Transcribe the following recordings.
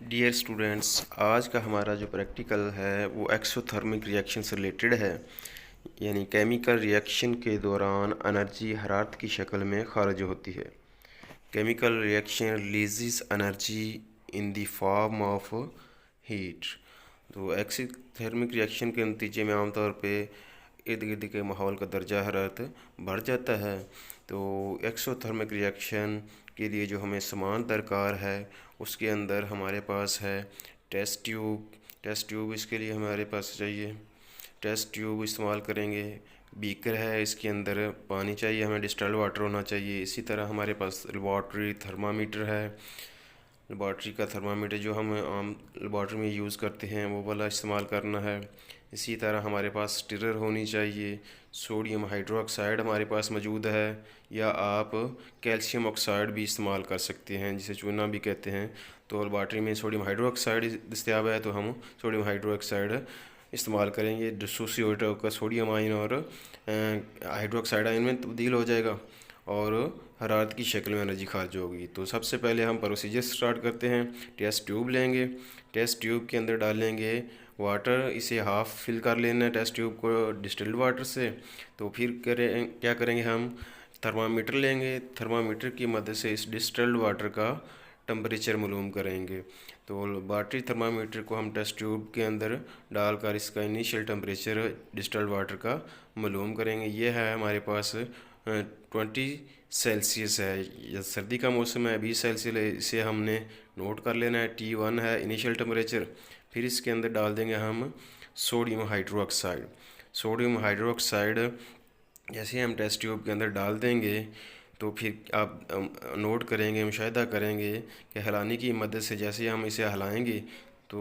Dear students, आज का हमारा जो प्रैक्टिकल है वो एक्सोथर्मिक रिएक्शन से रिलेटेड है। यानी केमिकल रिएक्शन के दौरान एनर्जी हरारत की शक्ल में खारिज होती है। Chemical reaction releases energy in the form of heat. तो एक्सोथर्मिक रिएक्शन के नतीजे में आमतौर पे इर्द गिर्द के माहौल का दर्जा हरारत बढ़ जाता है। तो एक्सोथर्मिक रिएक्शन के लिए जो हमें सामान दरकार है उसके अंदर हमारे पास है टेस्ट ट्यूब इसके लिए हमारे पास चाहिए। टेस्ट ट्यूब इस्तेमाल करेंगे। बीकर है, इसके अंदर पानी चाहिए, हमें डिस्टिल्ड वाटर होना चाहिए। इसी तरह हमारे पास लेबॉर्ट्री थर्मामीटर है। लेबॉर्ट्री का थर्मामीटर जो हम आम लेबॉर्ट्री में यूज़ करते हैं वो वाला इस्तेमाल करना है। इसी तरह हमारे पास स्टिरर होनी चाहिए। सोडियम हाइड्रोक्साइड हमारे पास मौजूद है, या आप कैल्शियम ऑक्साइड भी इस्तेमाल कर सकते हैं जिसे चूना भी कहते हैं। तो लेबॉर्ट्री में सोडियम हाइड्रोक्साइड दस्तियाब है तो हम सोडियम हाइड्रोक्साइड इस्तेमाल करेंगे। डिसोसिएट होकर सोडियम आयन और हाइड्रोक्साइड आयन में तब्दील हो जाएगा और हरारत की शक्ल में एनर्जी खारिज होगी। तो सबसे पहले हम प्रोसीजर स्टार्ट करते हैं। टेस्ट ट्यूब लेंगे, टेस्ट ट्यूब के अंदर डालेंगे वाटर, इसे हाफ फिल कर लेना है टेस्ट ट्यूब को डिस्टिल्ड वाटर से। तो फिर क्या करेंगे, हम थर्मामीटर लेंगे। थर्मामीटर की मदद से इस डिस्टिल्ड वाटर का टेम्परेचर मालूम करेंगे। तो लेबॉर्ट्री थर्मामीटर को हम टेस्ट ट्यूब के अंदर डालकर इसका इनिशियल टेम्परेचर डिस्टिल्ड वाटर का मालूम करेंगे। ये है हमारे पास 20 सेल्सियस है। यह सर्दी का मौसम है, 20 सेल्सियस है, इसे हमने नोट कर लेना है। T1 है इनिशियल टेम्परेचर। फिर इसके अंदर डाल देंगे हम सोडियम हाइड्रोक्साइड। सोडियम हाइड्रोक्साइड जैसे हम टेस्ट ट्यूब के अंदर डाल देंगे तो फिर आप नोट करेंगे, मुशाहिदा करेंगे कि हिलाने की मदद से जैसे हम इसे हिलाएंगे तो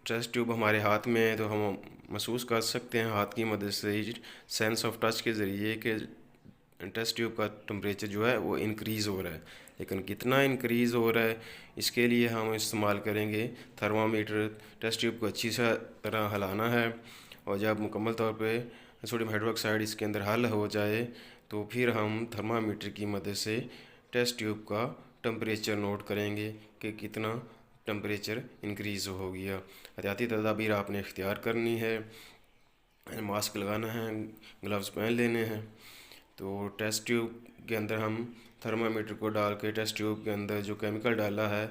टेस्ट ट्यूब हमारे हाथ में है तो हम महसूस कर सकते हैं हाथ की मदद से, सेंस ऑफ टच के ज़रिए कि टेस्ट ट्यूब का टेम्परेचर जो है वो इंक्रीज़ हो रहा है। लेकिन कितना इंक्रीज़ हो रहा है इसके लिए हम इस्तेमाल करेंगे थर्मामीटर। टेस्ट ट्यूब को अच्छी तरह हिलाना है और जब मुकम्मल तौर पे सोडियम हाइड्रोक्साइड इसके अंदर हल हो जाए तो फिर हम थर्मामीटर की मदद से टेस्ट ट्यूब का टेम्परेचर नोट करेंगे कि कितना टेम्परेचर इंक्रीज़ हो गया। एहतियाती तदाबीर आपने इख्तियार करनी है, मास्क लगाना है, ग्लव्स पहन लेने हैं। तो टेस्ट ट्यूब के अंदर हम थर्मामीटर को डाल के टेस्ट ट्यूब के अंदर जो केमिकल डाला है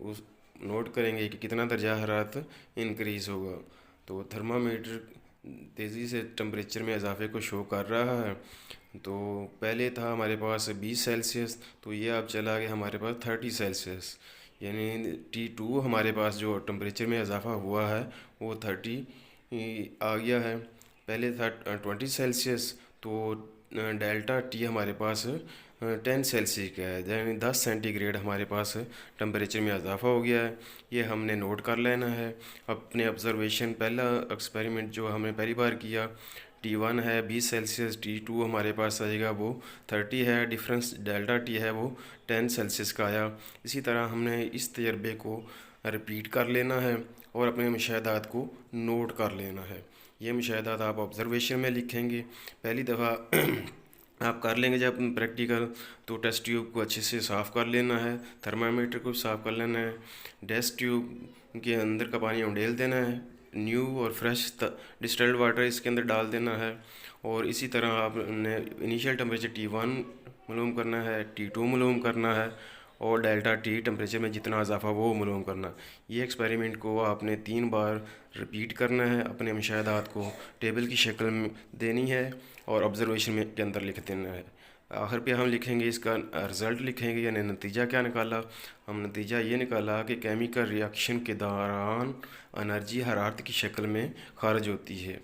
उस नोट करेंगे कि कितना दर्जा हरारत इंक्रीज़ होगा। तो थर्मामीटर तेज़ी से टेम्परेचर में इजाफे को शो कर रहा है। तो पहले था हमारे पास 20 सेल्सियस, तो ये अब चला गया हमारे पास 30 सेल्सियस। यानी T2 हमारे पास जो टेम्परेचर में इजाफा हुआ है वो 30 आ गया है। पहले था 20 सेल्सियस, तो डेल्टा T हमारे पास 10 सेल्सियस का है, यानी 10 सेंटीग्रेड हमारे पास टेम्परेचर में इजाफा हो गया है। ये हमने नोट कर लेना है अपने ऑब्जर्वेशन। पहला एक्सपेरिमेंट जो हमने पहली बार किया T1 है 20 सेल्सियस, T2 हमारे पास आएगा वो 30 है, डिफरेंस डेल्टा T है वो 10 सेल्सियस का आया। इसी तरह हमने इस तजर्बे को रिपीट कर लेना है और अपने मुशाहदात को नोट कर लेना है। ये मुशाहदात आप ऑब्जर्वेशन में लिखेंगे। पहली दफ़ा आप कर लेंगे जब प्रैक्टिकल, तो टेस्ट ट्यूब को अच्छे से साफ़ कर लेना है, थर्मामीटर को साफ़ कर लेना है, टेस्ट ट्यूब के अंदर का पानी उंडेल देना है, न्यू और फ्रेश डिस्टिल्ड वाटर इसके अंदर डाल देना है। और इसी तरह आपने इनिशियल टेम्परेचर T1 मालूम करना है, T2 मालूम करना है और डेल्टा T टेम्परेचर में जितना इजाफा वो मालूम करना। ये एक्सपेरिमेंट को आपने 3 बार रिपीट करना है, अपने मुशाहदात को टेबल की शक्ल में देनी है और ऑब्जर्वेशन में के अंदर लिख देना है। आखिर पे हम लिखेंगे इसका रिज़ल्ट लिखेंगे, यानी नतीजा क्या निकाला। हम नतीजा ये निकाला कि केमिकल रिएक्शन के दौरान एनर्जी हरारत की शक्ल में खारिज होती है।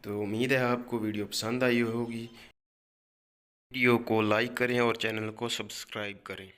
तो उम्मीद है आपको वीडियो पसंद आई होगी। वीडियो को लाइक करें और चैनल को सब्सक्राइब करें।